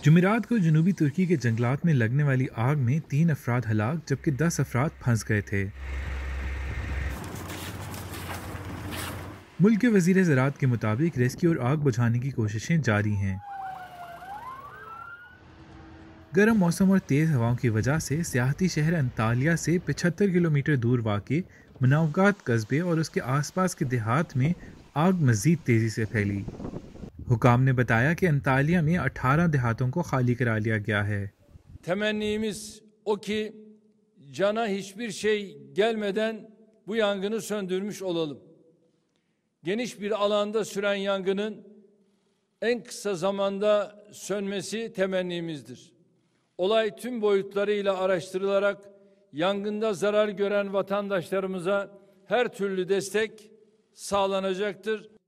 जुमेरात को जनूबी तुर्की के जंगलात में लगने वाली आग में 3 अफराद हलाक जबकि 10 अफराद फंस गए थे। मुल्क के वजीर ज़राअत के मुताबिक रेस्क्यू और आग बुझाने की कोशिशें जारी हैं। गर्म मौसम और तेज़ हवाओं की वजह से सियाहती शहर अंतालिया से 75 किलोमीटर दूर वाक़े मनावगात कस्बे और उसके आसपास के देहात में आग मज़ीद तेज़ी से फैली। हुकाम ने बताया कि अंतालिया में 18 देहातों को खाली करा लिया गया है। Temennimiz o ki cana hiçbir şey gelmeden bu yangını söndürmüş olalım. Geniş bir alanda süren yangının en kısa zamanda sönmesi temennimizdir. Olay tüm boyutlarıyla araştırılarak yangında zarar gören vatandaşlarımıza her türlü destek sağlanacaktır.